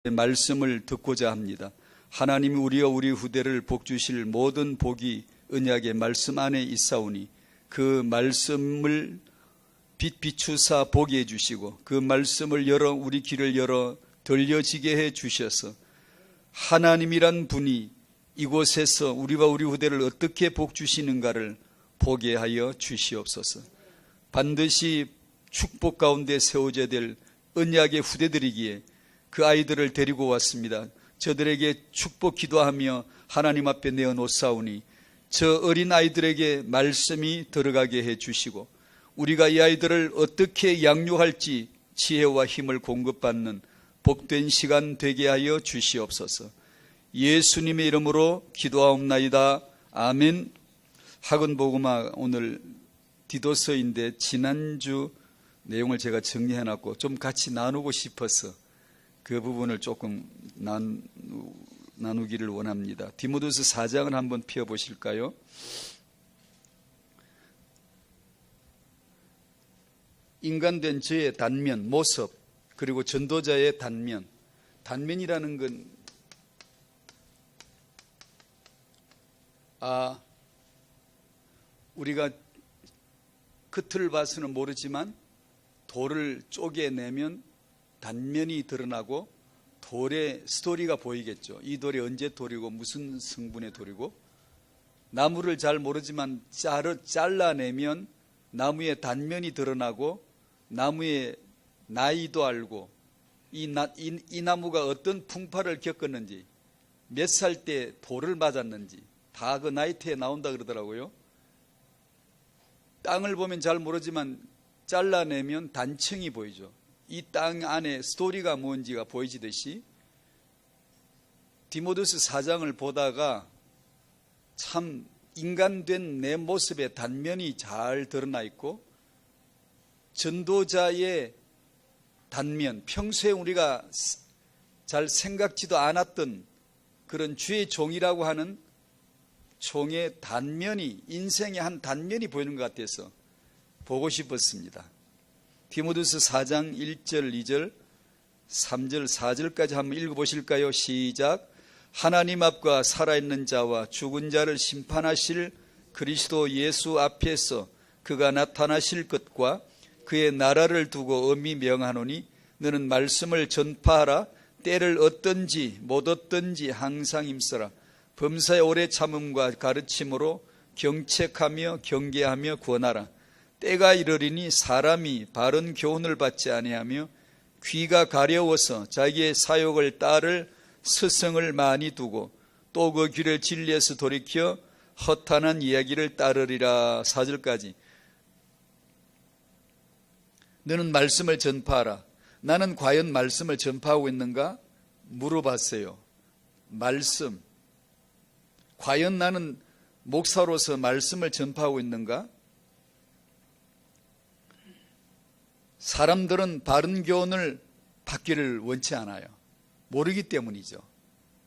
말씀을 듣고자 합니다. 하나님이 우리와 우리 후대를 복주실 모든 복이 언약의 말씀 안에 있사오니 그 말씀을 빛 비추사 보게 해주시고 그 말씀을 열어 우리 귀를 열어 들려지게 해주셔서 하나님이란 분이 이곳에서 우리와 우리 후대를 어떻게 복주시는가를 보게 하여 주시옵소서. 반드시 축복 가운데 세워져야 될 언약의 후대들이기에 그 아이들을 데리고 왔습니다. 저들에게 축복 기도하며 하나님 앞에 내어놓사오니 저 어린 아이들에게 말씀이 들어가게 해주시고 우리가 이 아이들을 어떻게 양육할지 지혜와 힘을 공급받는 복된 시간 되게 하여 주시옵소서. 예수님의 이름으로 기도하옵나이다. 아멘. 학원복음화 오늘 디도서인데 지난주 내용을 제가 정리해놨고 좀 같이 나누고 싶어서 그 부분을 조금 나누기를 원합니다. 디모데후서 4장을 한번 펴보실까요? 인간된 저의 단면, 모습, 그리고 전도자의 단면. 단면이라는 건 우리가 겉을 봐서는 모르지만 돌을 쪼개내면 단면이 드러나고 돌의 스토리가 보이겠죠. 이 돌이 언제 돌이고 무슨 성분의 돌이고, 나무를 잘 모르지만 잘라내면 나무의 단면이 드러나고 나무의 나이도 알고 이 나무가 어떤 풍파를 겪었는지, 몇 살 때 돌을 맞았는지 다 그 나이테에 나온다 그러더라고요. 땅을 보면 잘 모르지만 잘라내면 단층이 보이죠. 이 땅 안에 스토리가 뭔지가 보이지듯이 디모데후서 4장을 보다가 참 인간된 내 모습의 단면이 잘 드러나 있고, 전도자의 단면, 평소에 우리가 잘 생각지도 않았던 그런 주의 종이라고 하는 종의 단면이, 인생의 한 단면이 보이는 것 같아서 보고 싶었습니다. 디모데후서 4장 1절, 2절, 3절, 4절까지 한번 읽어보실까요? 시작. 하나님 앞과 살아있는 자와 죽은 자를 심판하실 그리스도 예수 앞에서 그가 나타나실 것과 그의 나라를 두고 엄히 명하노니 너는 말씀을 전파하라. 때를 얻든지 못 얻든지 항상 힘써라. 범사의 오래 참음과 가르침으로 경책하며 경계하며 구원하라. 때가 이르리니 사람이 바른 교훈을 받지 아니하며 귀가 가려워서 자기의 사욕을 따를 스승을 많이 두고 또 그 귀를 진리에서 돌이켜 허탄한 이야기를 따르리라. 4절까지. 너는 말씀을 전파하라. 나는 과연 말씀을 전파하고 있는가? 물어봤어요. 말씀. 과연 나는 목사로서 말씀을 전파하고 있는가? 사람들은 바른 교훈을 받기를 원치 않아요. 모르기 때문이죠.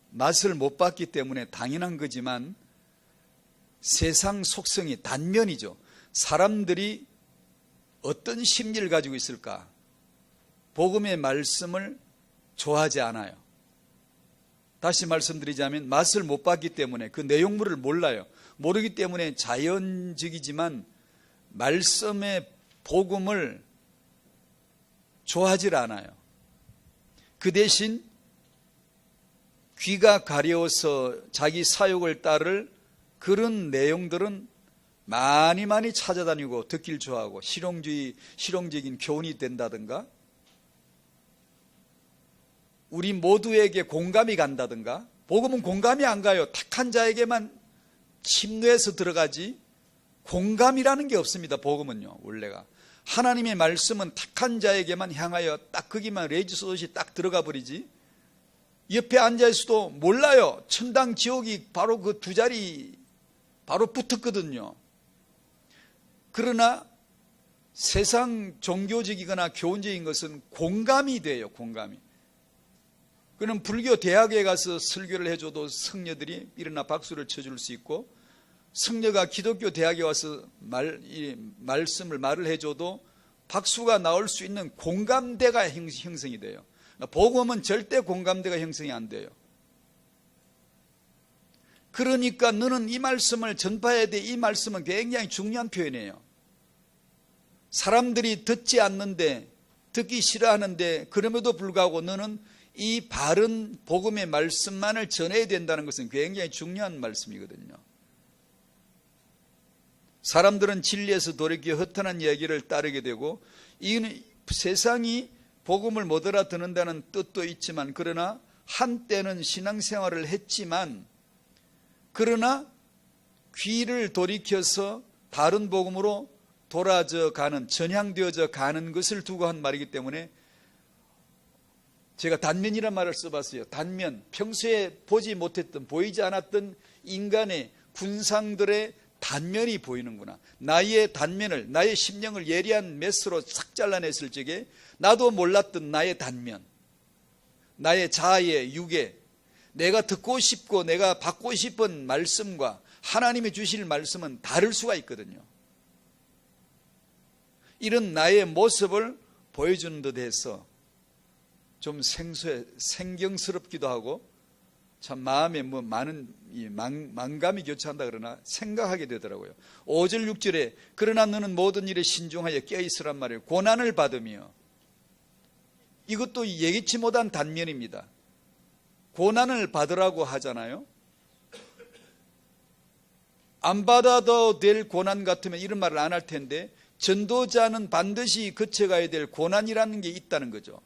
맛을 못 봤기 때문에 당연한 거지만 세상 속성이 단면이죠. 사람들이 어떤 심리를 가지고 있을까? 복음의 말씀을 좋아하지 않아요. 다시 말씀드리자면 맛을 못 봤기 때문에 그 내용물을 몰라요. 모르기 때문에 자연적이지만 말씀의 복음을 좋아하지 않아요. 그 대신 귀가 가려워서 자기 사욕을 따를 그런 내용들은 많이 찾아다니고 듣길 좋아하고 실용적인 교훈이 된다든가 우리 모두에게 공감이 간다든가. 복음은 공감이 안 가요. 택한 자에게만 침노해서 들어가지 공감이라는 게 없습니다. 복음은요, 원래가. 하나님의 말씀은 택한 자에게만 향하여 딱 거기만 레이저 쏘듯이 딱 들어가 버리지, 옆에 앉아있어도 몰라요. 천당 지옥이 바로 그 두 자리 바로 붙었거든요. 그러나 세상 종교적이거나 교훈적인 것은 공감이 돼요. 공감이. 그는 불교 대학에 가서 설교를 해줘도 성녀들이 일어나 박수를 쳐줄 수 있고, 성녀가 기독교 대학에 와서 말씀을 말을 해줘도 박수가 나올 수 있는 공감대가 형성이 돼요. 복음은 절대 공감대가 형성이 안 돼요. 그러니까 너는 이 말씀을 전파해야 돼. 이 말씀은 굉장히 중요한 표현이에요. 사람들이 듣지 않는데, 듣기 싫어하는데, 그럼에도 불구하고 너는 이 바른 복음의 말씀만을 전해야 된다는 것은 굉장히 중요한 말씀이거든요. 사람들은 진리에서 돌이켜 허탄한 이야기를 따르게 되고, 이는 세상이 복음을 못 알아듣는다는 뜻도 있지만, 그러나 한때는 신앙생활을 했지만, 그러나 귀를 돌이켜서 다른 복음으로 돌아져 가는, 전향되어져 가는 것을 두고 한 말이기 때문에 제가 단면이란 말을 써봤어요. 단면, 평소에 보지 못했던, 보이지 않았던 인간의 군상들의 단면이 보이는구나. 나의 단면을, 나의 심령을 예리한 메스로 싹 잘라냈을 적에 나도 몰랐던 나의 단면, 나의 자아의 육에, 내가 듣고 싶고 내가 받고 싶은 말씀과 하나님이 주실 말씀은 다를 수가 있거든요. 이런 나의 모습을 보여주는 듯해서 좀 생경스럽기도 하고 참 마음에 많은 망감이 교차한다 그러나 생각하게 되더라고요. 5절 6절에 그러나 너는 모든 일에 신중하여 깨어있으란 말이에요. 고난을 받으며, 이것도 예기치 못한 단면입니다. 고난을 받으라고 하잖아요. 안 받아도 될 고난 같으면 이런 말을 안 할 텐데, 전도자는 반드시 거쳐가야 될 고난이라는 게 있다는 거죠.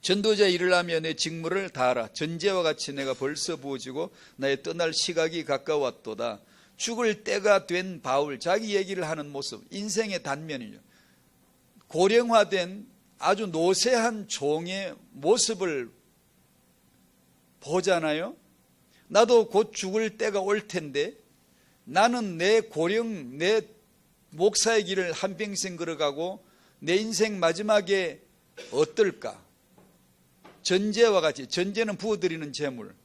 전도자 일을 하며 내 직무를 다하라. 전제와 같이 내가 벌써 부어지고 나의 떠날 시각이 가까웠도다. 죽을 때가 된 바울, 자기 얘기를 하는 모습, 인생의 단면이죠. 고령화된 아주 노쇠한 종의 모습을 보잖아요. 나도 곧 죽을 때가 올 텐데 나는 내 고령, 내 목사의 길을 한평생 걸어가고 내 인생 마지막에 어떨까? 전제와 같이, 전제는 부어드리는 제물,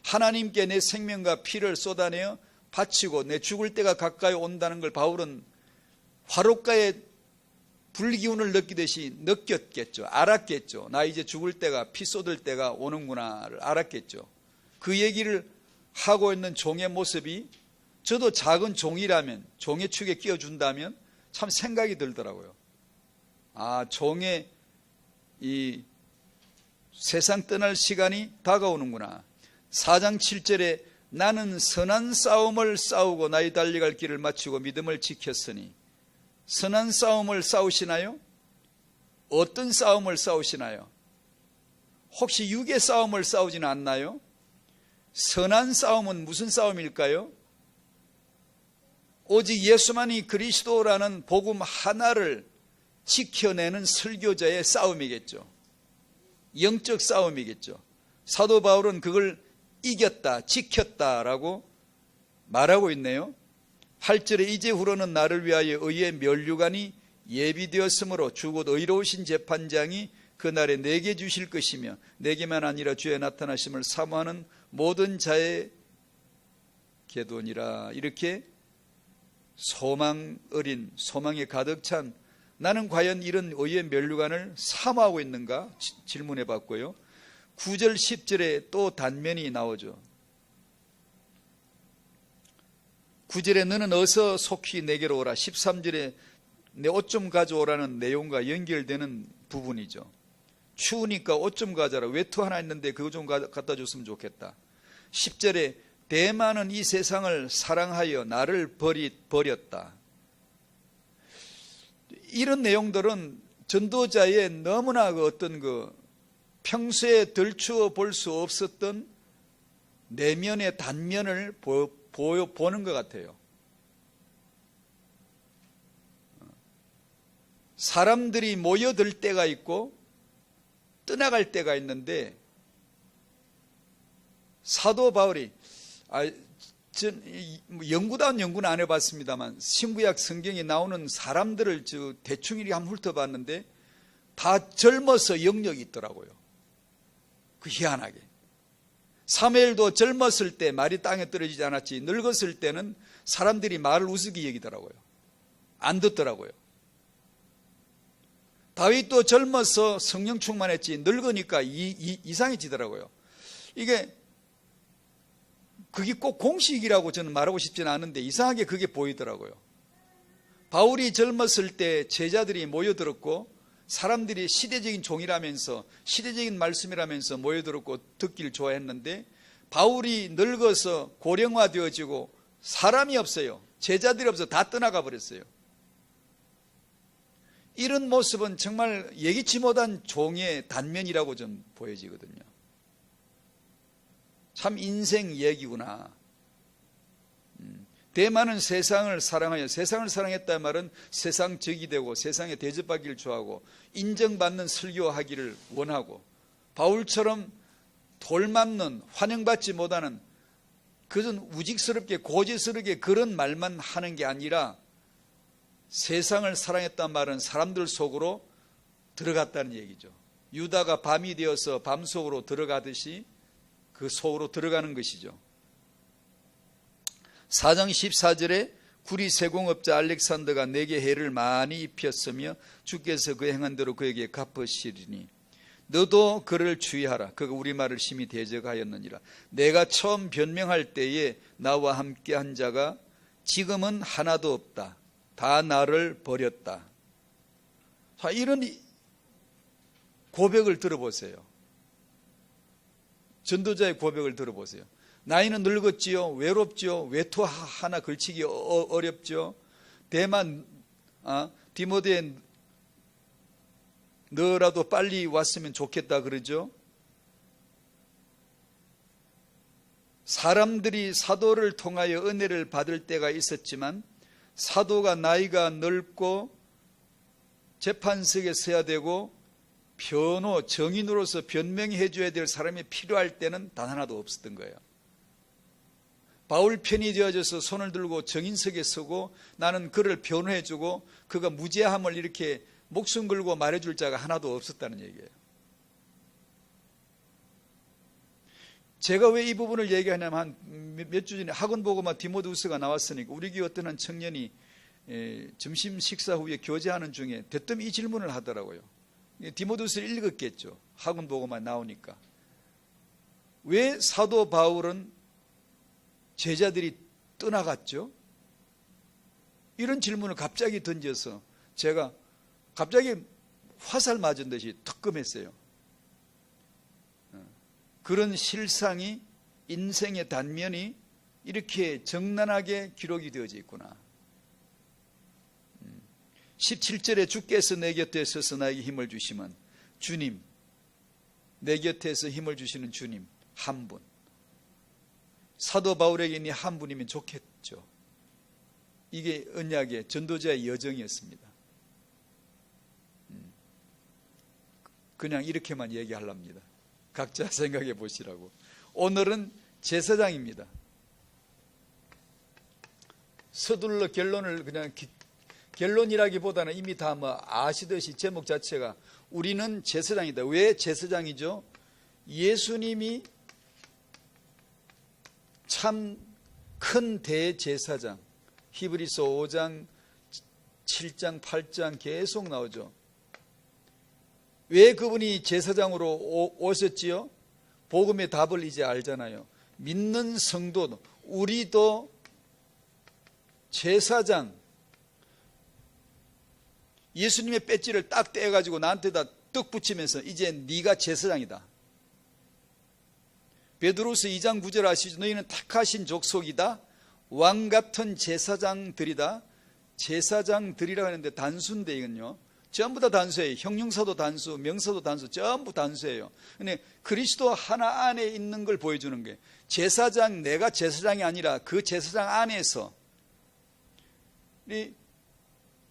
하나님께 내 생명과 피를 쏟아내어 바치고 내 죽을 때가 가까이 온다는 걸 바울은 화롯가의 불기운을 느끼듯이 느꼈겠죠. 알았겠죠. 나 이제 죽을 때가, 피 쏟을 때가 오는구나를 알았겠죠. 그 얘기를 하고 있는 종의 모습이 저도 작은 종이라면, 종의 축에 끼워준다면 참 생각이 들더라고요. 아, 종의 이 세상 떠날 시간이 다가오는구나. 4장 7절에 나는 선한 싸움을 싸우고 나의 달려갈 길을 마치고 믿음을 지켰으니. 선한 싸움을 싸우시나요? 어떤 싸움을 싸우시나요? 혹시 육의 싸움을 싸우지는 않나요? 선한 싸움은 무슨 싸움일까요? 오직 예수만이 그리스도라는 복음 하나를 지켜내는 설교자의 싸움이겠죠. 영적 싸움이겠죠. 사도 바울은 그걸 이겼다, 지켰다라고 말하고 있네요. 8절에 이제후로는 나를 위하여 의의 면류관이 예비되었으므로 주 곧 의로우신 재판장이 그날에 내게 주실 것이며 내게만 아니라 주의 나타나심을 사모하는 모든 자의 계도니라. 이렇게 소망 어린, 소망에 가득 찬, 나는 과연 이런 의의 면류관을 사모하고 있는가 질문해 봤고요. 9절 10절에 또 단면이 나오죠. 9절에 너는 어서 속히 내게로 오라. 13절에 내 옷 좀 가져오라는 내용과 연결되는 부분이죠. 추우니까 옷 좀 가져라. 외투 하나 있는데 그거 좀 갖다 줬으면 좋겠다. 10절에 대만은 이 세상을 사랑하여 나를 버렸다. 이런 내용들은 전도자의 너무나 어떤 평소에 들추어 볼 수 없었던 내면의 단면을 보는 것 같아요. 사람들이 모여들 때가 있고 떠나갈 때가 있는데, 사도 바울이 연구다운 연구는 안 해봤습니다만 신구약 성경에 나오는 사람들을 대충 이렇게 한번 훑어봤는데 다 젊어서 영역이 있더라고요. 그 희한하게. 사무엘도 젊었을 때 말이 땅에 떨어지지 않았지, 늙었을 때는 사람들이 말을 우습게 여기더라고요. 안 듣더라고요. 다윗도 젊어서 성령 충만했지 늙으니까 이상해지더라고요. 그게 꼭 공식이라고 저는 말하고 싶지는 않은데 이상하게 그게 보이더라고요. 바울이 젊었을 때 제자들이 모여들었고 사람들이 시대적인 종이라면서 시대적인 말씀이라면서 모여들었고 듣기를 좋아했는데 바울이 늙어서 고령화되어지고 사람이 없어요. 제자들이 없어서 다 떠나가 버렸어요. 이런 모습은 정말 예기치 못한 종의 단면이라고 좀 보여지거든요. 참 인생 얘기구나. 대만은 세상을 사랑하여, 세상을 사랑했다는 말은 세상적이 되고 세상에 대접받기를 좋아하고 인정받는 설교하기를 원하고 바울처럼 돌맞는 환영받지 못하는 그런 우직스럽게 고지스럽게 그런 말만 하는 게 아니라 세상을 사랑했다는 말은 사람들 속으로 들어갔다는 얘기죠. 유다가 밤이 되어서 밤 속으로 들어가듯이 그 속으로 들어가는 것이죠. 4장 14절에 구리 세공업자 알렉산더가 내게 해를 많이 입혔으며 주께서 그 행한 대로 그에게 갚으시리니 너도 그를 주의하라. 그가 우리말을 심히 대적하였느니라. 내가 처음 변명할 때에 나와 함께 한 자가 지금은 하나도 없다. 다 나를 버렸다. 자, 이런 고백을 들어보세요. 전도자의 고백을 들어보세요. 나이는 늙었지요. 외롭지요. 외투 하나 걸치기 어렵죠. 대만 디모데 너라도 빨리 왔으면 좋겠다 그러죠. 사람들이 사도를 통하여 은혜를 받을 때가 있었지만 사도가 나이가 넓고 재판석에 서야 되고 정인으로서 변명해 줘야 될 사람이 필요할 때는 단 하나도 없었던 거예요. 바울 편이 되어져서 손을 들고 정인석에 서고 나는 그를 변호해 주고 그가 무죄함을 이렇게 목숨 걸고 말해줄 자가 하나도 없었다는 얘기예요. 제가 왜 이 부분을 얘기하냐면 한 몇 주 전에 학원 보고만 디모데후서가 나왔으니까 우리 교회 어떤 한 청년이 점심 식사 후에 교제하는 중에 대뜸 이 질문을 하더라고요. 디모데후서를 읽었겠죠. 학원 보고만 나오니까. 왜 사도 바울은 제자들이 떠나갔죠? 이런 질문을 갑자기 던져서 제가 갑자기 화살 맞은 듯이 특검했어요. 그런 실상이 인생의 단면이 이렇게 적나라하게 기록이 되어져 있구나. 17절에 주께서 내 곁에 서서 나에게 힘을 주시면 주님, 내 곁에서 힘을 주시는 주님 한 분. 사도 바울에게 이 한 분이면 좋겠죠. 이게 언약의 전도자의 여정이었습니다. 그냥 이렇게만 얘기하랍니다. 각자 생각해 보시라고. 오늘은 제사장입니다. 서둘러 결론을 그냥 결론이라기보다는 이미 다 아시듯이 제목 자체가 우리는 제사장이다. 왜 제사장이죠? 예수님이 참 큰 대제사장. 히브리서 5장, 7장, 8장 계속 나오죠. 왜 그분이 제사장으로 오셨지요? 복음의 답을 이제 알잖아요. 믿는 성도, 우리도 제사장, 예수님의 배지를 딱 떼가지고 나한테다 떡 붙이면서 이제 네가 제사장이다. 베드로서 2장 9절 아시죠? 너희는 택하신 족속이다. 왕같은 제사장들이다. 제사장들이라고 하는데 단수인데 이건요. 전부 다 단수예요. 형용사도 단수, 명사도 단수, 전부 단수예요. 근데 그리스도 하나 안에 있는 걸 보여주는 거예요. 제사장, 내가 제사장이 아니라 그 제사장 안에서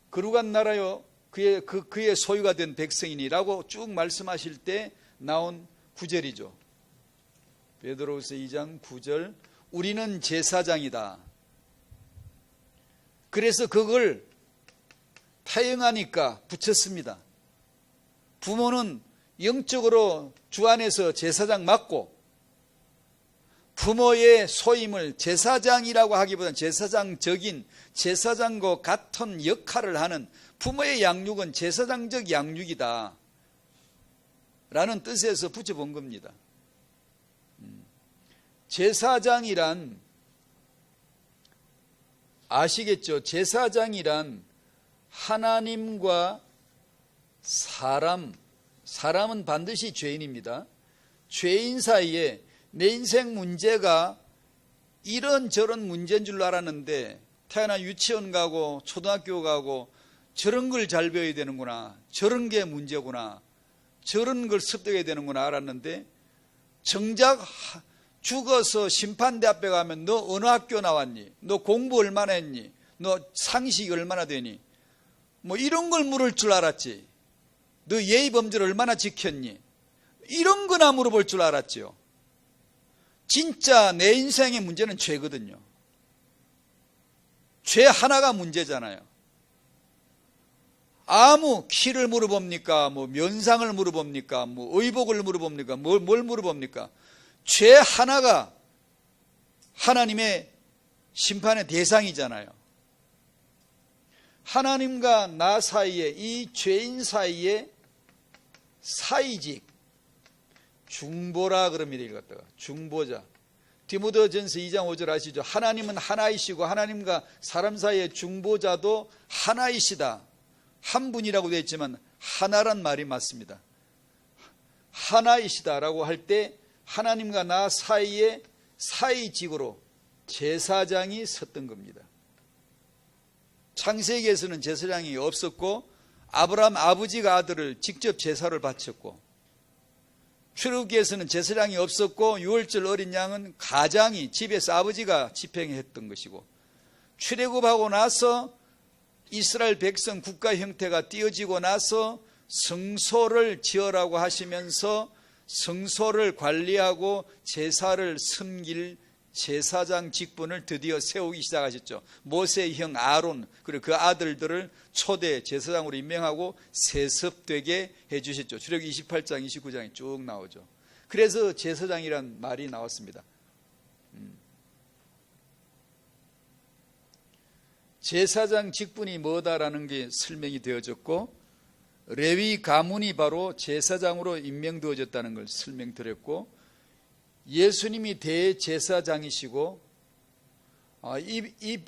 거룩한 나라요, 그의 소유가 된 백성이니라고 쭉 말씀하실 때 나온 구절이죠. 베드로후서 2장 9절, 우리는 제사장이다. 그래서 그걸 타영하니까 붙였습니다. 부모는 영적으로 주 안에서 제사장 맞고 부모의 소임을 제사장이라고 하기보다는 제사장적인 제사장과 같은 역할을 하는 부모의 양육은 제사장적 양육이다 라는 뜻에서 붙여본 겁니다. 제사장이란 아시겠죠? 제사장이란 하나님과 사람은 반드시 죄인입니다. 죄인 사이에 내 인생 문제가 이런저런 문제인 줄 알았는데 태어나 유치원 가고 초등학교 가고 저런 걸 잘 배워야 되는구나, 저런 게 문제구나, 저런 걸 습득해야 되는구나 알았는데 정작 죽어서 심판대 앞에 가면 너 어느 학교 나왔니? 너 공부 얼마나 했니? 너 상식이 얼마나 되니? 뭐 이런 걸 물을 줄 알았지. 너 예의 범죄를 얼마나 지켰니? 이런 거나 물어볼 줄 알았지요. 진짜 내 인생의 문제는 죄거든요. 죄 하나가 문제잖아요. 아무 키를 물어봅니까? 뭐 면상을 물어봅니까? 뭐 의복을 물어봅니까? 뭘 물어봅니까? 죄 하나가 하나님의 심판의 대상이잖아요. 하나님과 나 사이에, 이 죄인 사이에 사이직, 중보라 그럽니다. 이것다가 중보자. 디모데전서 2장 5절 아시죠? 하나님은 하나이시고 하나님과 사람 사이의 중보자도 하나이시다. 한 분이라고 되어 있지만 하나란 말이 맞습니다. 하나이시다라고 할 때 하나님과 나 사이에 사이직으로 제사장이 섰던 겁니다. 창세기에서는 제사장이 없었고 아브라함 아버지가 아들을 직접 제사를 바쳤고, 출애굽기에서는 제사장이 없었고 6월절 어린 양은 가장이 집에서 아버지가 집행했던 것이고, 출애굽하고 나서 이스라엘 백성 국가 형태가 띄어지고 나서 성소를 지으라고 하시면서 성소를 관리하고 제사를 섬길 제사장 직분을 드디어 세우기 시작하셨죠. 모세의 형 아론 그리고 그 아들들을 초대 제사장으로 임명하고 세습되게 해주셨죠. 출애굽기 28장 29장이 쭉 나오죠. 그래서 제사장이란 말이 나왔습니다. 제사장 직분이 뭐다라는 게 설명이 되어졌고, 레위 가문이 바로 제사장으로 임명되어졌다는 걸 설명드렸고, 예수님이 대제사장이시고,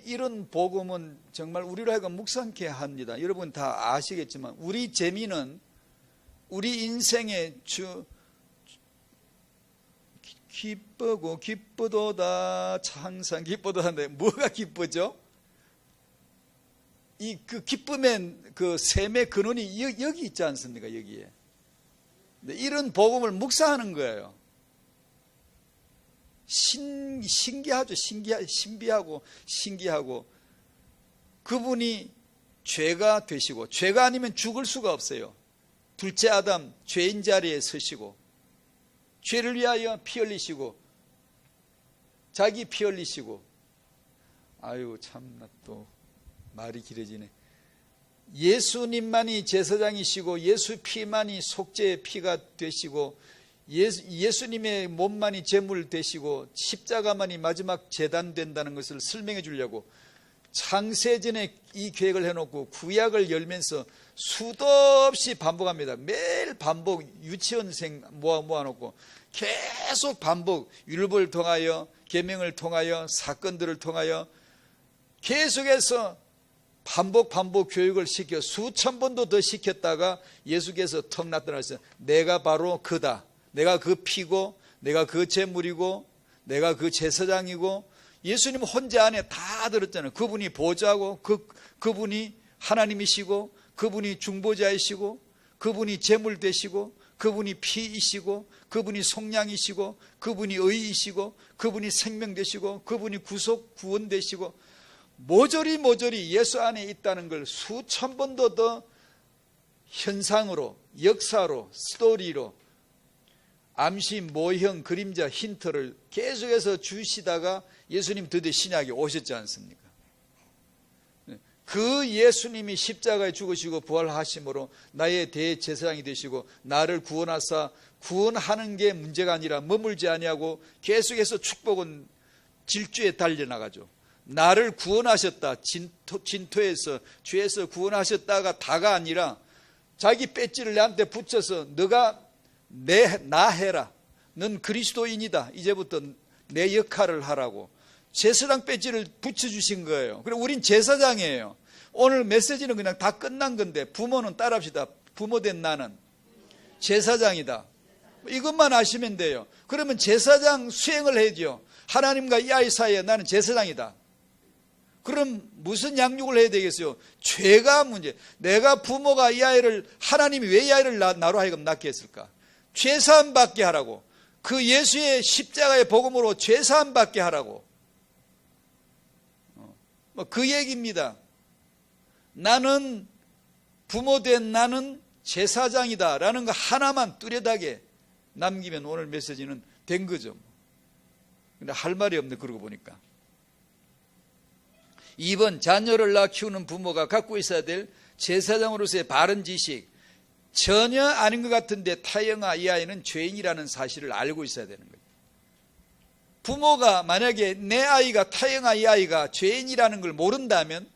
이런 복음은 정말 우리로 하여금 묵상케 합니다. 여러분 다 아시겠지만 우리 재미는 우리 인생의 기쁘고 기쁘도다, 항상 기쁘도다인데 뭐가 기쁘죠? 그 기쁨의 그 샘의 근원이 여기 있지 않습니까? 여기에. 이런 복음을 묵상하는 거예요. 신기하죠. 신비하고 신기하고, 그분이 죄가 되시고, 죄가 아니면 죽을 수가 없어요. 둘째 아담 죄인 자리에 서시고, 죄를 위하여 피 흘리시고, 자기 피 흘리시고, 아유 참나 또 말이 길어지네. 예수님만이 제사장이시고 예수 피만이 속죄의 피가 되시고, 예수님의 몸만이 제물 되시고 십자가만이 마지막 제단 된다는 것을 설명해 주려고 창세전에 이 계획을 해놓고 구약을 열면서 수도 없이 반복합니다. 매일 반복, 유치원생 모아놓고 계속 반복, 율법을 통하여 계명을 통하여 사건들을 통하여 계속해서 반복 교육을 시켜 수천 번도 더 시켰다가 예수께서 턱 나타나셨어요. 내가 바로 그다. 내가 그 피고, 내가 그 제물이고, 내가 그 제사장이고. 예수님 혼자 안에 다 들었잖아요. 그분이 보좌고, 그분이 하나님이시고, 그분이 중보자이시고, 그분이 제물 되시고, 그분이 피이시고, 그분이 속량이시고, 그분이 의이시고, 그분이 생명 되시고, 그분이 구원 되시고, 모조리 예수 안에 있다는 걸 수천 번도 더 현상으로, 역사로, 스토리로, 암시, 모형, 그림자, 힌트를 계속해서 주시다가 예수님 드디어 신약에 오셨지 않습니까? 그 예수님이 십자가에 죽으시고 부활하심으로 나의 대제사장이 되시고 나를 구원하사 구원하는 게 문제가 아니라 머물지 아니하고 계속해서 축복은 질주에 달려나가죠. 나를 구원하셨다. 진토에서 죄에서 구원하셨다가 다가 아니라 자기 배지를 내한테 붙여서 너가 나 해라. 넌 그리스도인이다. 이제부터 내 역할을 하라고 제사장 배지를 붙여주신 거예요. 그리고 우린 제사장이에요. 오늘 메시지는 그냥 다 끝난 건데 부모는 따라합시다. 부모된 나는 제사장이다. 이것만 아시면 돼요. 그러면 제사장 수행을 해야죠. 하나님과 이 아이 사이에 나는 제사장이다. 그럼 무슨 양육을 해야 되겠어요? 죄가 문제. 내가 부모가 이 아이를, 하나님이 왜 이 아이를 나로 하여금 낳게 했을까? 죄사함 받게 하라고. 그 예수의 십자가의 복음으로 죄사함 받게 하라고. 그 얘기입니다. 나는 부모된 나는 제사장이다 라는 거 하나만 뚜렷하게 남기면 오늘 메시지는 된 거죠. 근데 할 말이 없네, 그러고 보니까. 2번, 자녀를 낳아 키우는 부모가 갖고 있어야 될 제사장으로서의 바른 지식. 전혀 아닌 것 같은데 타영아 이 아이는 죄인이라는 사실을 알고 있어야 되는 거예요. 부모가 만약에 내 아이가 타영아 이 아이가 죄인이라는 걸 모른다면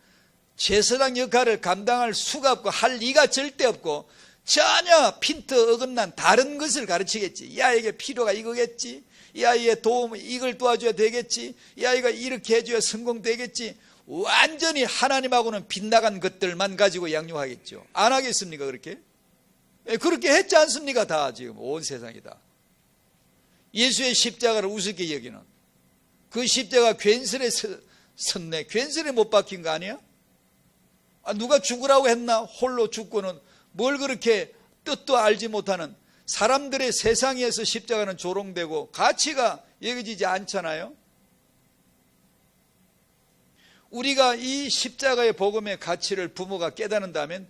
제사장 역할을 감당할 수가 없고 할 리가 절대 없고 전혀 핀트 어긋난 다른 것을 가르치겠지. 이 아이에게 필요가 이거겠지. 이 아이의 도움 이걸 도와줘야 되겠지. 이 아이가 이렇게 해줘야 성공되겠지. 완전히 하나님하고는 빗나간 것들만 가지고 양육하겠죠. 안 하겠습니까 그렇게? 그렇게 했지 않습니까? 다 지금 온 세상이 다. 예수의 십자가를 우습게 여기는 그 십자가 괜스레 섰네. 괜스레 못 박힌 거 아니야? 누가 죽으라고 했나? 홀로 죽고는 뭘 그렇게 뜻도 알지 못하는 사람들의 세상에서 십자가는 조롱되고 가치가 여겨지지 않잖아요. 우리가 이 십자가의 복음의 가치를 부모가 깨닫는다면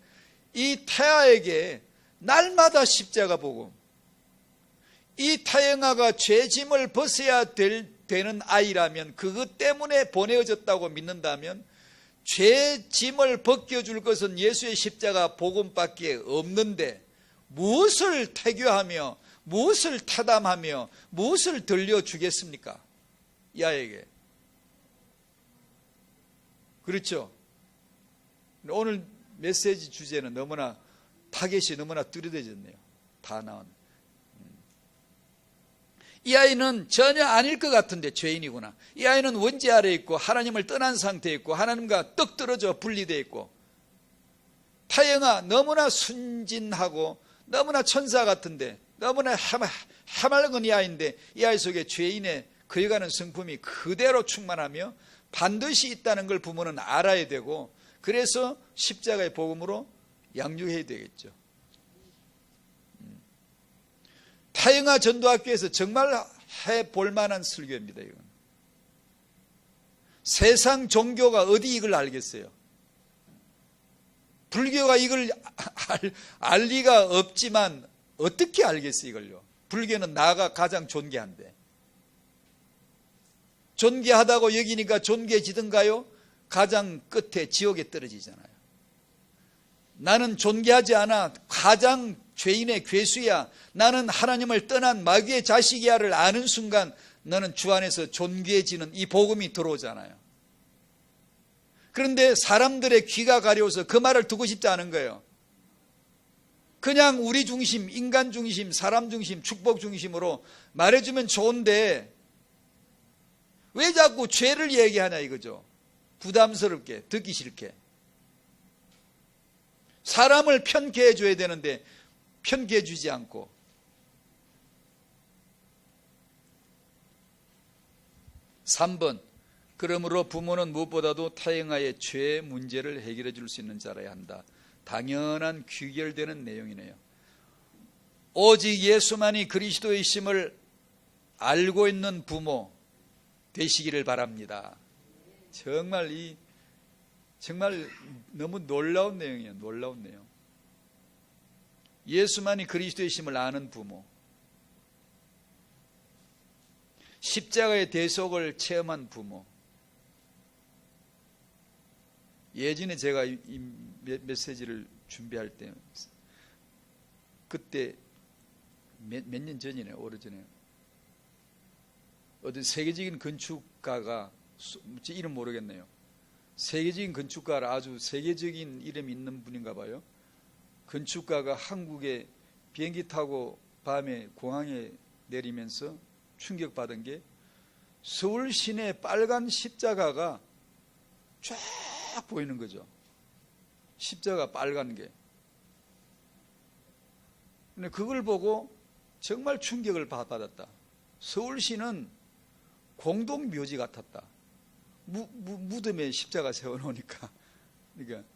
이 태아에게 날마다 십자가 복음, 이 태영아가 죄짐을 벗어야 되는 아이라면 그것 때문에 보내어졌다고 믿는다면 죄짐을 벗겨줄 것은 예수의 십자가 복음밖에 없는데 무엇을 태교하며 무엇을 타담하며 무엇을 들려주겠습니까? 이 아이에게. 그렇죠? 오늘 메시지 주제는 너무나 타겟이 너무나 뚜렷해졌네요. 다 나온. 이 아이는 전혀 아닐 것 같은데 죄인이구나. 이 아이는 원죄 아래 있고 하나님을 떠난 상태에 있고 하나님과 떡 떨어져 분리되어 있고 타영아 너무나 순진하고 너무나 천사 같은데 너무나 해맑은 이 아이인데 이 아이 속에 죄인의 그여가는 성품이 그대로 충만하며 반드시 있다는 걸 부모는 알아야 되고 그래서 십자가의 복음으로 양육해야 되겠죠. 타영아 전도학교에서 정말 해볼 만한 설교입니다. 이건. 세상 종교가 어디 이걸 알겠어요? 불교가 이걸 알 리가 없지만 어떻게 알겠어요 이걸요? 불교는 나가 가장 존귀한데 존귀하다고 여기니까 존귀해지던가요? 가장 끝에 지옥에 떨어지잖아요. 나는 존귀하지 않아. 가장 죄인의 괴수야. 나는 하나님을 떠난 마귀의 자식이야를 아는 순간 너는 주 안에서 존귀해지는 이 복음이 들어오잖아요. 그런데 사람들의 귀가 가려워서 그 말을 듣고 싶지 않은 거예요. 그냥 우리 중심, 인간 중심, 사람 중심, 축복 중심으로 말해주면 좋은데 왜 자꾸 죄를 얘기하냐 이거죠. 부담스럽게, 듣기 싫게. 사람을 편케 해줘야 되는데 편케 해주지 않고. (3번) 그러므로 부모는 무엇보다도 타영아의 죄 문제를 해결해 줄 수 있는 자라야 한다. 당연한 귀결되는 내용이네요. 오직 예수만이 그리스도이심을 알고 있는 부모 되시기를 바랍니다. 정말 너무 놀라운 내용이에요. 놀라운 내용. 예수만이 그리스도이심을 아는 부모. 십자가의 대속을 체험한 부모. 예전에 제가 이 메시지를 준비할 때, 그때 몇 년 전이네요. 오래전에 어떤 세계적인 건축가가, 제 이름 모르겠네요. 세계적인 건축가라, 아주 세계적인 이름이 있는 분인가 봐요. 건축가가 한국에 비행기 타고 밤에 공항에 내리면서 충격받은 게, 서울 시내 빨간 십자가가 쫙 보이는 거죠. 십자가 빨간 게. 근데 그걸 보고 정말 충격을 받았다. 서울시는 공동묘지 같았다. 무덤에 십자가 세워놓으니까. 그러니까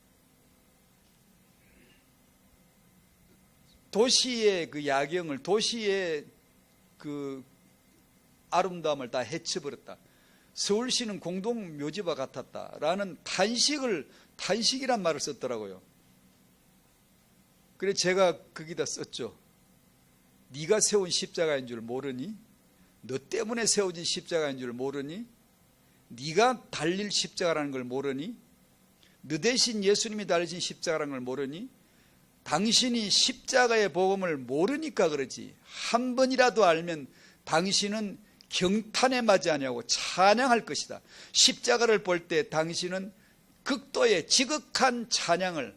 도시의 그 야경을, 도시의 그 아름다움을 다 해쳐버렸다. 서울시는 공동묘지와 같았다라는 탄식이란 말을 썼더라고요. 그래서 제가 거기다 썼죠. 네가 세운 십자가인 줄 모르니? 너 때문에 세워진 십자가인 줄 모르니? 네가 달릴 십자가라는 걸 모르니? 너 대신 예수님이 달리신 십자가라는 걸 모르니? 당신이 십자가의 복음을 모르니까 그러지. 한 번이라도 알면 당신은 경탄에 맞지 아니하고 찬양할 것이다. 십자가를 볼 때 당신은 극도의 지극한 찬양을,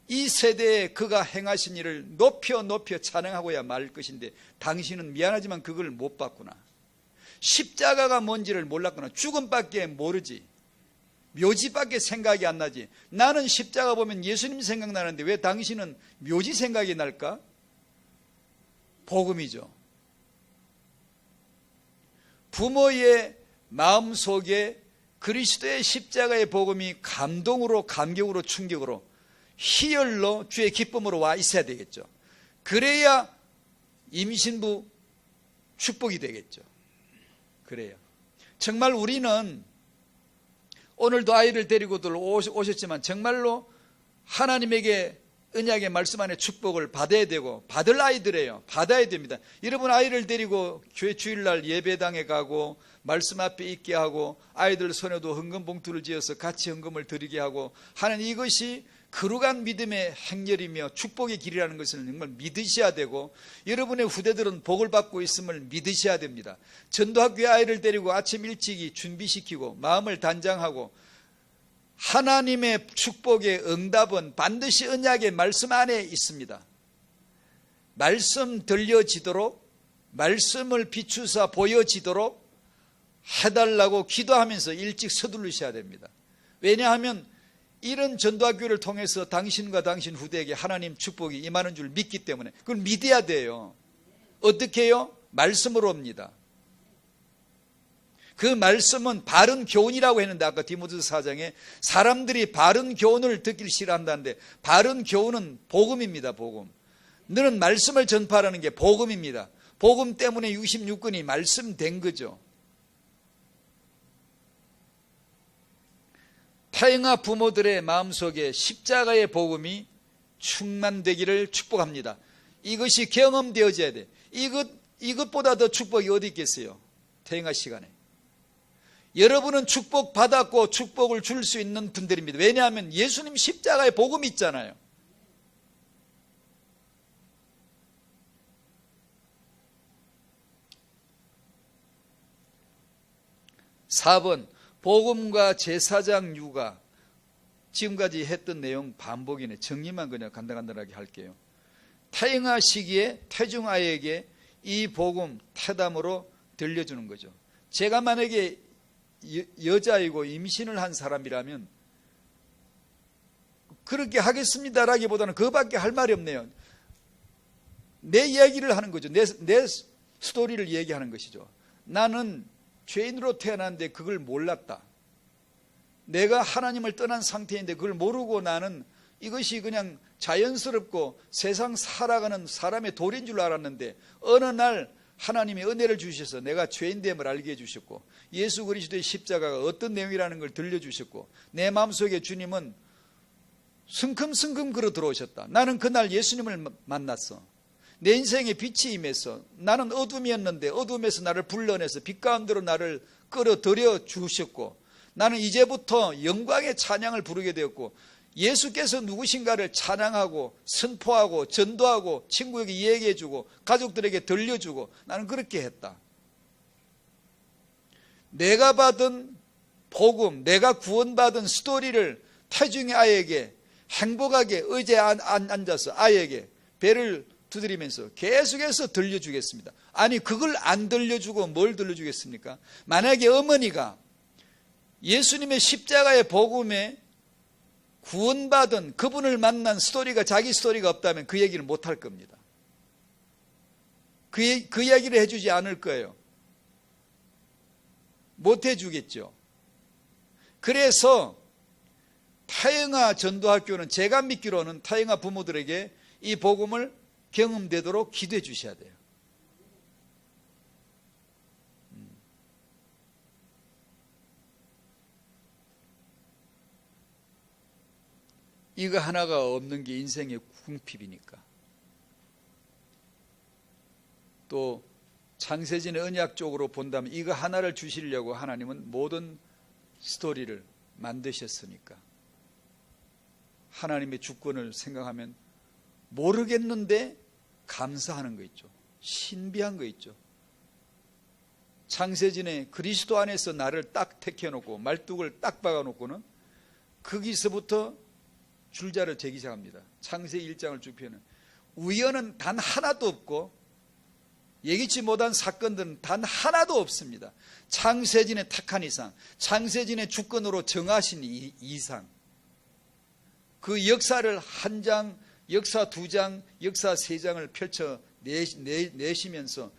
이 세대에 그가 행하신 일을 높여 찬양하고야 말 것인데 당신은 미안하지만 그걸 못 봤구나. 십자가가 뭔지를 몰랐구나. 죽음밖에 모르지. 묘지밖에 생각이 안 나지. 나는 십자가 보면 예수님 생각나는데 왜 당신은 묘지 생각이 날까? 복음이죠. 부모의 마음속에 그리스도의 십자가의 복음이 감동으로, 감격으로, 충격으로, 희열로, 주의 기쁨으로 와 있어야 되겠죠. 그래야 임신부 축복이 되겠죠. 그래요. 정말 우리는 오늘도 아이를 데리고들 오셨지만 정말로 하나님에게 언약의 말씀 안에 축복을 받아야 되고 받을 아이들이에요. 받아야 됩니다. 여러분 아이를 데리고 교회 주일날 예배당에 가고 말씀 앞에 있게 하고 아이들 손에도 헌금 봉투를 지어서 같이 헌금을 드리게 하고 하는 이것이 거룩한 믿음의 행렬이며 축복의 길이라는 것을 정말 믿으셔야 되고 여러분의 후대들은 복을 받고 있음을 믿으셔야 됩니다. 전도학교에 아이를 데리고 아침 일찍이 준비시키고 마음을 단장하고 하나님의 축복의 응답은 반드시 언약의 말씀 안에 있습니다. 말씀 들려지도록, 말씀을 비추사 보여지도록 해달라고 기도하면서 일찍 서두르셔야 됩니다. 왜냐하면 이런 전도학교를 통해서 당신과 당신 후대에게 하나님 축복이 임하는 줄 믿기 때문에 그걸 믿어야 돼요. 어떻게 해요? 말씀으로 옵니다. 그 말씀은 바른 교훈이라고 했는데 아까 디모데서 4장에 사람들이 바른 교훈을 듣길 싫어한다는데 바른 교훈은 복음입니다. 복음. 너는 말씀을 전파하는 게 복음입니다. 복음 때문에 66권이 말씀된 거죠. 태영아 부모들의 마음속에 십자가의 복음이 충만되기를 축복합니다. 이것이 경험되어져야 돼. 이것보다 더 축복이 어디 있겠어요? 태영아 시간에. 여러분은 축복 받았고 축복을 줄 수 있는 분들입니다. 왜냐하면 예수님 십자가의 복음이 있잖아요. (4번) 복음과 제사장 육아. 지금까지 했던 내용 반복이네. 정리만 그냥 간단하게 할게요. 태영아 시기에 태중아이에게 이 복음 태담으로 들려주는 거죠. 제가 만약에 여자이고 임신을 한 사람이라면 그렇게 하겠습니다라기보다는 그거밖에 할 말이 없네요. 내 이야기를 하는 거죠. 내 스토리를 얘기하는 것이죠. 나는 죄인으로 태어났는데 그걸 몰랐다. 내가 하나님을 떠난 상태인데 그걸 모르고 나는 이것이 그냥 자연스럽고 세상 살아가는 사람의 도리인 줄 알았는데 어느 날 하나님이 은혜를 주셔서 내가 죄인됨을 알게 해주셨고 예수 그리스도의 십자가가 어떤 내용이라는 걸 들려주셨고 내 마음속에 주님은 성큼성큼 걸어 들어오셨다. 나는 그날 예수님을 만났어. 내 인생에 빛이 임해서 나는 어둠이었는데 어둠에서 나를 불러내서 빛 가운데로 나를 끌어들여 주셨고 나는 이제부터 영광의 찬양을 부르게 되었고 예수께서 누구신가를 찬양하고 선포하고 전도하고 친구에게 이야기해주고 가족들에게 들려주고 나는 그렇게 했다. 내가 받은 복음, 내가 구원받은 스토리를 태중의 아이에게 행복하게 의자에 앉아서 아이에게 배를 두드리면서 계속해서 들려주겠습니다. 아니 그걸 안 들려주고 뭘 들려주겠습니까? 만약에 어머니가 예수님의 십자가의 복음에 구원받은 그분을 만난 스토리가 자기 스토리가 없다면 그 얘기를 못할 겁니다. 그 이야기를 해주지 않을 거예요. 못 해주겠죠. 그래서 타영아 전도학교는 제가 믿기로는 타영아 부모들에게 이 복음을 경험되도록 기도해 주셔야 돼요. 이거 하나가 없는 게 인생의 궁핍이니까. 또 창세진의 언약적으로 본다면 이거 하나를 주시려고 하나님은 모든 스토리를 만드셨으니까. 하나님의 주권을 생각하면 모르겠는데 감사하는 거 있죠. 신비한 거 있죠. 창세진에 그리스도 안에서 나를 딱 택해놓고 말뚝을 딱 박아놓고는 거기서부터 줄자를 재기 시작합니다. 창세기 1장을 쭉 펴는 우연은 단 하나도 없고 예기치 못한 사건들은 단 하나도 없습니다. 창세진의 택한 이상, 창세진의 주권으로 정하신 이상, 그 역사를 한 장, 역사 두 장, 역사 세 장을 펼쳐 내시면서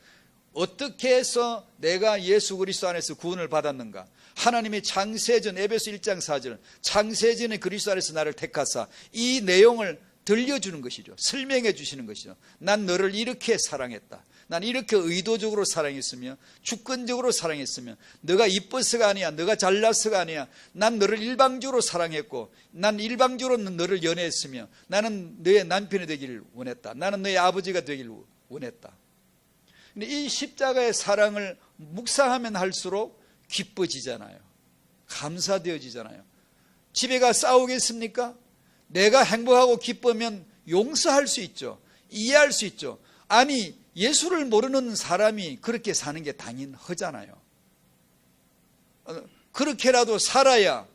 어떻게 해서 내가 예수 그리스도 안에서 구원을 받았는가? 하나님의 창세전 에베소 1장 4절 창세전의 그리스도 안에서 나를 택하사 이 내용을 들려주는 것이죠. 설명해 주시는 것이죠. 난 너를 이렇게 사랑했다. 난 이렇게 의도적으로 사랑했으며 주권적으로 사랑했으며 너가 이뻐서가 아니야. 너가 잘나서가 아니야. 난 너를 일방적으로 사랑했고 난 일방적으로 너를 연애했으며 나는 너의 남편이 되기를 원했다. 나는 너의 아버지가 되기를 원했다. 근데 이 십자가의 사랑을 묵상하면 할수록 기뻐지잖아요. 감사되어지잖아요. 집에 가 싸우겠습니까? 내가 행복하고 기쁘면 용서할 수 있죠. 이해할 수 있죠. 아니 예수를 모르는 사람이 그렇게 사는 게 당연하잖아요. 그렇게라도 살아야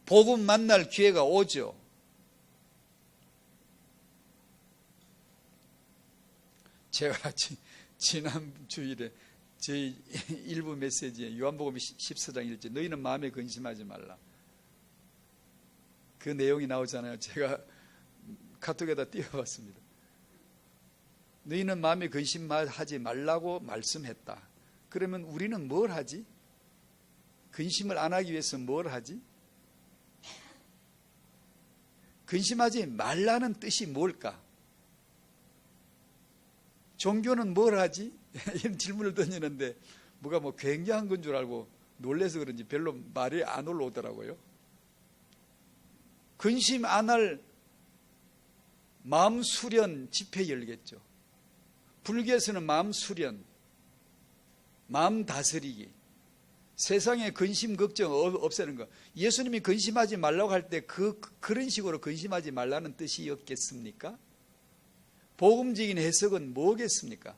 복음 만날 기회가 오죠. 제가 지난 주일에 저희 일부 메시지에 요한복음 14장 1절 너희는 마음에 근심하지 말라. 그 내용이 나오잖아요. 제가 카톡에다 띄워봤습니다. 너희는 마음에 근심하지 말라고 말씀했다. 그러면 우리는 뭘 하지? 근심을 안 하기 위해서 뭘 하지? 근심하지 말라는 뜻이 뭘까? 종교는 뭘 하지? 이런 질문을 던지는데 뭐가 뭐 굉장한 건 줄 알고 놀라서 그런지 별로 말이 안 올라오더라고요. 근심 안 할 마음 수련 집회 열겠죠. 불교에서는 마음 수련, 마음 다스리기, 세상에 근심 걱정 없애는 거. 예수님이 근심하지 말라고 할 때 그런 식으로 근심하지 말라는 뜻이었겠습니까? 복음적인 해석은 뭐겠습니까?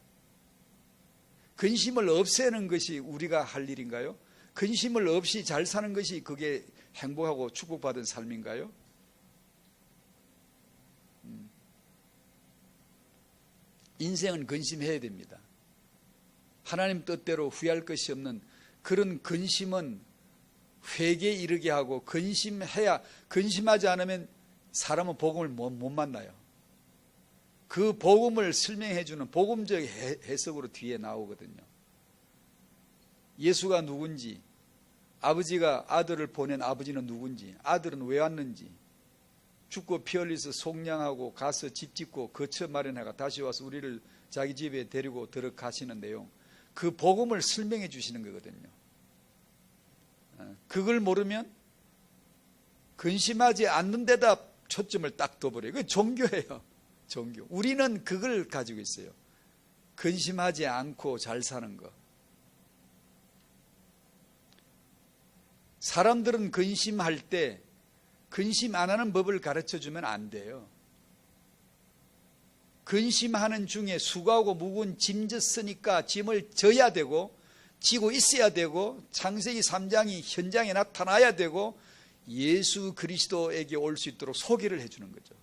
근심을 없애는 것이 우리가 할 일인가요? 근심을 없이 잘 사는 것이 그게 행복하고 축복받은 삶인가요? 인생은 근심해야 됩니다. 하나님 뜻대로 후회할 것이 없는 그런 근심은 회개에 이르게 하고 근심해야, 근심하지 않으면 사람은 복음을 못 만나요. 그 복음을 설명해 주는 복음적 해석으로 뒤에 나오거든요. 예수가 누군지, 아버지가 아들을 보낸 아버지는 누군지, 아들은 왜 왔는지, 죽고 피 흘려서 속량하고 가서 집 짓고 거처 마련하고 다시 와서 우리를 자기 집에 데리고 들어가시는 내용, 그 복음을 설명해 주시는 거거든요. 그걸 모르면 근심하지 않는 데다 초점을 딱 둬버려요. 그게 종교예요. 종교. 우리는 그걸 가지고 있어요. 근심하지 않고 잘 사는 것. 사람들은 근심할 때 근심 안 하는 법을 가르쳐 주면 안 돼요. 근심하는 중에 수고하고 무거운 짐 졌으니까 짐을 져야 되고 지고 있어야 되고 창세기 3장이 현장에 나타나야 되고 예수 그리스도에게 올 수 있도록 소개를 해주는 거죠.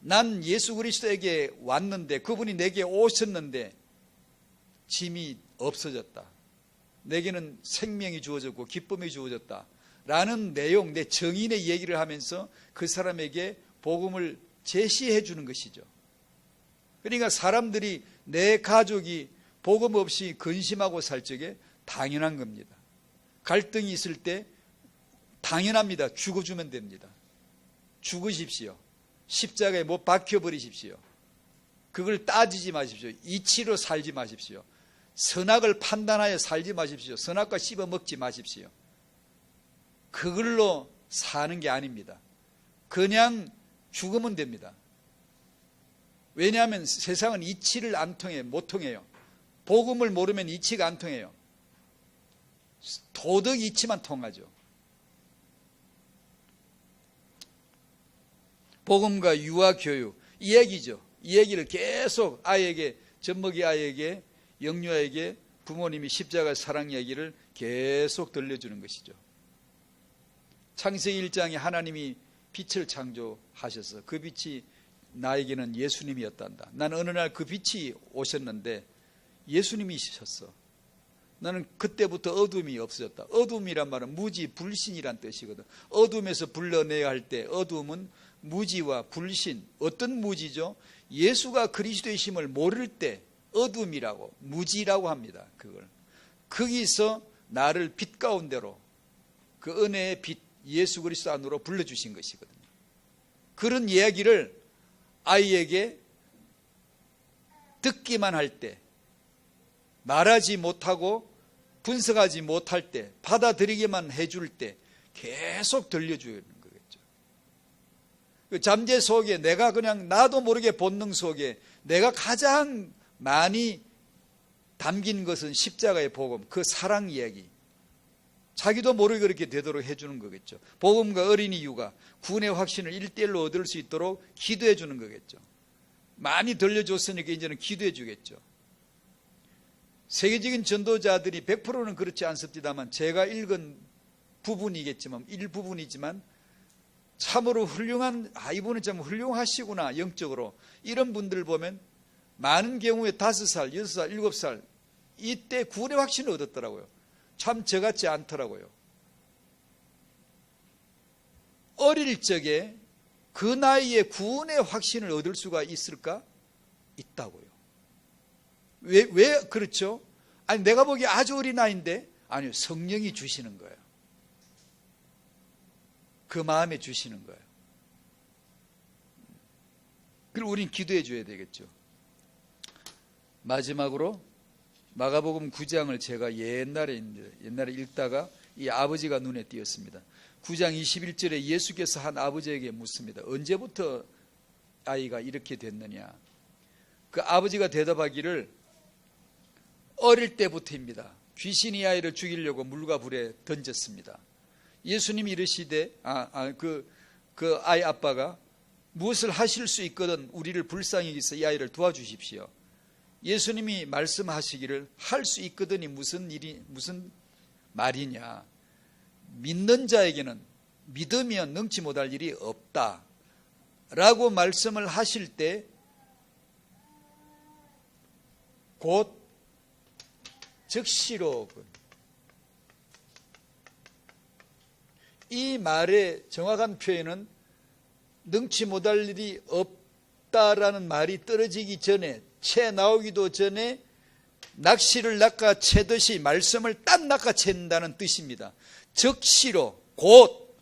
난 예수 그리스도에게 왔는데 그분이 내게 오셨는데 짐이 없어졌다. 내게는 생명이 주어졌고 기쁨이 주어졌다. 라는 내용, 내 정인의 얘기를 하면서 그 사람에게 복음을 제시해 주는 것이죠. 그러니까 사람들이 내 가족이 복음 없이 근심하고 살 적에 당연한 겁니다. 갈등이 있을 때 당연합니다. 죽어주면 됩니다. 죽으십시오. 십자가에 못 박혀버리십시오. 그걸 따지지 마십시오. 이치로 살지 마십시오. 선악을 판단하여 살지 마십시오. 선악과 씹어 먹지 마십시오. 그걸로 사는 게 아닙니다. 그냥 죽으면 됩니다. 왜냐하면 세상은 이치를 안 통해, 못 통해요. 복음을 모르면 이치가 안 통해요. 도덕 이치만 통하죠. 복음과 유아 교육, 이 얘기죠. 이 얘기를 계속 아이에게, 젖먹이 아이에게, 영유아에게 부모님이 십자가 사랑 얘기를 계속 들려주는 것이죠. 창세기 1장에 하나님이 빛을 창조하셔서 그 빛이 나에게는 예수님이었단다. 나는 어느 날 그 빛이 오셨는데 예수님이셨어. 나는 그때부터 어둠이 없어졌다. 어둠이란 말은 무지, 불신이란 뜻이거든. 어둠에서 불러내야 할 때 어둠은 무지와 불신, 어떤 무지죠? 예수가 그리스도이심을 모를 때 어둠이라고, 무지라고 합니다. 그걸. 거기서 나를 빛 가운데로 그 은혜의 빛, 예수 그리스도 안으로 불러주신 것이거든요. 그런 이야기를 아이에게 듣기만 할 때, 말하지 못하고 분석하지 못할 때, 받아들이기만 해줄 때 계속 들려주는 거겠죠. 그 잠재 속에 내가 그냥 나도 모르게 본능 속에 내가 가장 많이 담긴 것은 십자가의 복음, 그 사랑 이야기. 자기도 모르게 그렇게 되도록 해주는 거겠죠. 복음과 어린이 육아, 구원의 확신을 1:1로 얻을 수 있도록 기도해 주는 거겠죠. 많이 들려줬으니까 이제는 기도해 주겠죠. 세계적인 전도자들이 100%는 그렇지 않습니다만 제가 읽은 부분이겠지만 일부분이지만 참으로 훌륭한, 이분은 참 훌륭하시구나 영적으로, 이런 분들 보면 많은 경우에 5살, 6살, 7살 이때 구원의 확신을 얻었더라고요. 참 저같지 않더라고요. 어릴 적에 그 나이에 구원의 확신을 얻을 수가 있을까? 있다고요. 왜 그렇죠? 아니 내가 보기에 아주 어린 나이인데, 아니요, 성령이 주시는 거예요. 그 마음에 주시는 거예요. 그리고 우린 기도해 줘야 되겠죠. 마지막으로 마가복음 9장을 제가 옛날에 읽다가 이 아버지가 눈에 띄었습니다. 9장 21절에 예수께서 한 아버지에게 묻습니다. 언제부터 아이가 이렇게 됐느냐? 그 아버지가 대답하기를 어릴 때부터입니다. 귀신이 아이를 죽이려고 물과 불에 던졌습니다. 예수님이 이르시되 그 아이 아빠가 무엇을 하실 수 있거든 우리를 불쌍히 여기서 이 아이를 도와주십시오. 예수님이 말씀하시기를 할 수 있거든이 무슨 말이냐? 믿는 자에게는 믿으면 능치 못할 일이 없다 라고 말씀을 하실 때 곧 즉시로 이 말의 정확한 표현은 능치 못할 일이 없다라는 말이 떨어지기 전에, 채 나오기도 전에 낚시를 낚아채듯이 말씀을 딱 낚아챈다는 뜻입니다. 즉시로 곧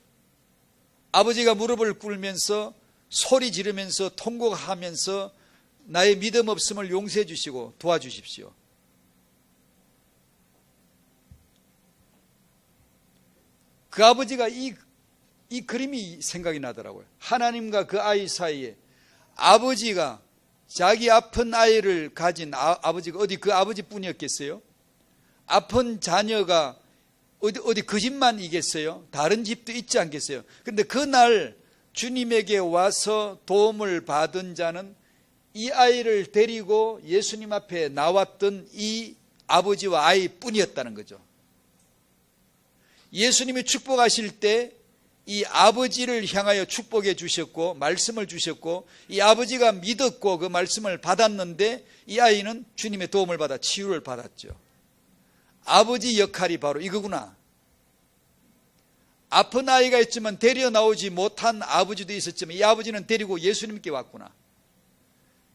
아버지가 무릎을 꿇으면서 소리 지르면서 통곡하면서 나의 믿음 없음을 용서해 주시고 도와주십시오. 그 아버지가 이 그림이 생각이 나더라고요. 하나님과 그 아이 사이에 아버지가 자기 아픈 아이를 가진 아버지가 어디 그 아버지뿐이었겠어요? 아픈 자녀가 어디 그 집만 이겠어요? 다른 집도 있지 않겠어요? 근데 그날 주님에게 와서 도움을 받은 자는 이 아이를 데리고 예수님 앞에 나왔던 이 아버지와 아이뿐이었다는 거죠. 예수님이 축복하실 때 이 아버지를 향하여 축복해 주셨고 말씀을 주셨고 이 아버지가 믿었고 그 말씀을 받았는데 이 아이는 주님의 도움을 받아 치유를 받았죠. 아버지 역할이 바로 이거구나. 아픈 아이가 있지만 데려 나오지 못한 아버지도 있었지만 이 아버지는 데리고 예수님께 왔구나.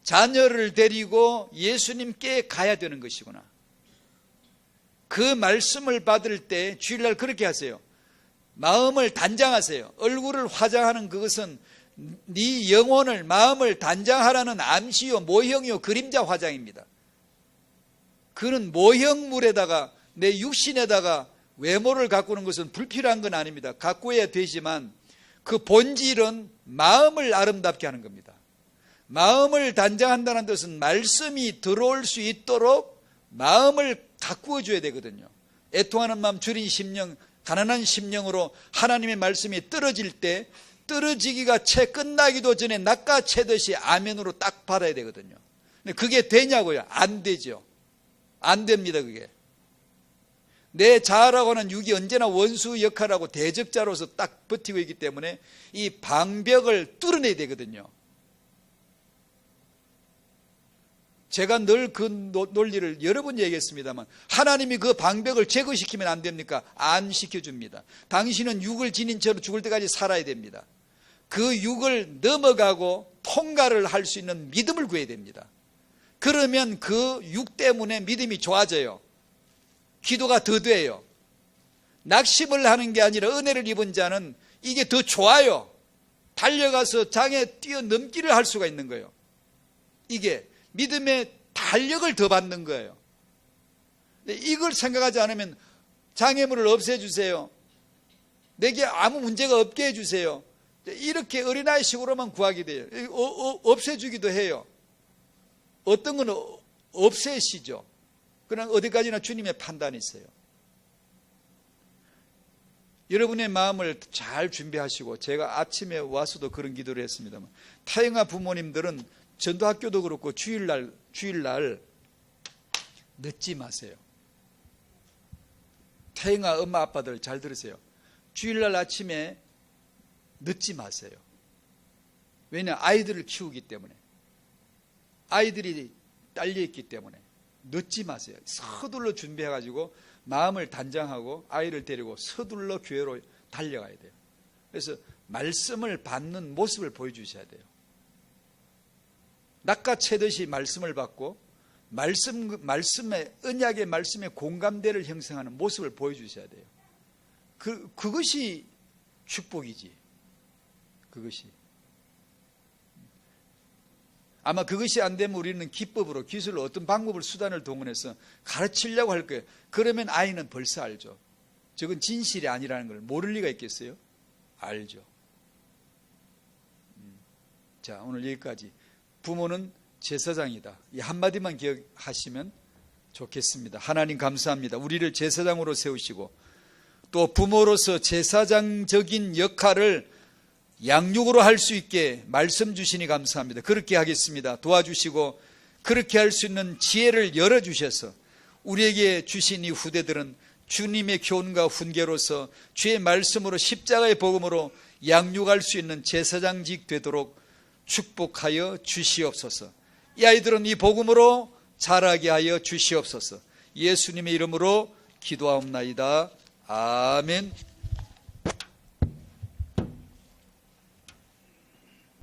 자녀를 데리고 예수님께 가야 되는 것이구나. 그 말씀을 받을 때 주일날 그렇게 하세요. 마음을 단장하세요. 얼굴을 화장하는 그것은 네 영혼을 마음을 단장하라는 암시요 모형이요 그림자 화장입니다. 그는 모형물에다가 내 육신에다가 외모를 가꾸는 것은 불필요한 건 아닙니다. 가꾸어야 되지만 그 본질은 마음을 아름답게 하는 겁니다. 마음을 단장한다는 뜻은 말씀이 들어올 수 있도록 마음을 가꾸어 줘야 되거든요. 애통하는 마음, 줄인 심령, 가난한 심령으로 하나님의 말씀이 떨어질 때 떨어지기가 채 끝나기도 전에 낚아채듯이 아멘으로 딱 받아야 되거든요. 근데 그게 되냐고요? 안 되죠. 안 됩니다. 그게. 내 자아라고 하는 육이 언제나 원수 역할하고 대적자로서 딱 버티고 있기 때문에 이 방벽을 뚫어내야 되거든요. 제가 늘 그 논리를 여러 번 얘기했습니다만 하나님이 그 방벽을 제거시키면 안 됩니까? 안 시켜줍니다. 당신은 육을 지닌 채로 죽을 때까지 살아야 됩니다. 그 육을 넘어가고 통과를 할 수 있는 믿음을 구해야 됩니다. 그러면 그 육 때문에 믿음이 좋아져요. 기도가 더 돼요. 낙심을 하는 게 아니라 은혜를 입은 자는 이게 더 좋아요. 달려가서 장에 뛰어넘기를 할 수가 있는 거예요. 이게 믿음의 달력을 더 받는 거예요. 이걸 생각하지 않으면 장애물을 없애주세요. 내게 아무 문제가 없게 해주세요. 이렇게 어린아이 식으로만 구하게 돼요. 없애주기도 해요. 어떤 건 없애시죠. 그러나 어디까지나 주님의 판단이 있어요. 여러분의 마음을 잘 준비하시고 제가 아침에 와서도 그런 기도를 했습니다만 타영아 부모님들은 전도학교도 그렇고 주일날 늦지 마세요. 태영아 엄마 아빠들 잘 들으세요. 주일날 아침에 늦지 마세요. 왜냐? 아이들을 키우기 때문에. 아이들이 딸려있기 때문에. 늦지 마세요. 서둘러 준비해가지고 마음을 단장하고 아이를 데리고 서둘러 교회로 달려가야 돼요. 그래서 말씀을 받는 모습을 보여주셔야 돼요. 낚아채듯이 말씀을 받고 말씀의 언약의 말씀에 공감대를 형성하는 모습을 보여주셔야 돼요. 그것이 축복이지. 그것이. 아마 그것이 안 되면 우리는 기법으로 기술로 어떤 방법을 수단을 동원해서 가르치려고 할 거예요. 그러면 아이는 벌써 알죠. 저건 진실이 아니라는 걸 모를 리가 있겠어요? 알죠. 자, 오늘 여기까지. 부모는 제사장이다. 이 한마디만 기억하시면 좋겠습니다. 하나님 감사합니다. 우리를 제사장으로 세우시고 또 부모로서 제사장적인 역할을 양육으로 할 수 있게 말씀 주시니 감사합니다. 그렇게 하겠습니다. 도와주시고 그렇게 할 수 있는 지혜를 열어주셔서 우리에게 주신 이 후대들은 주님의 교훈과 훈계로서 주의 말씀으로 십자가의 복음으로 양육할 수 있는 제사장직 되도록 축복하여 주시옵소서. 이 아이들은 이 복음으로 자라게 하여 주시옵소서. 예수님의 이름으로 기도하옵나이다. 아멘.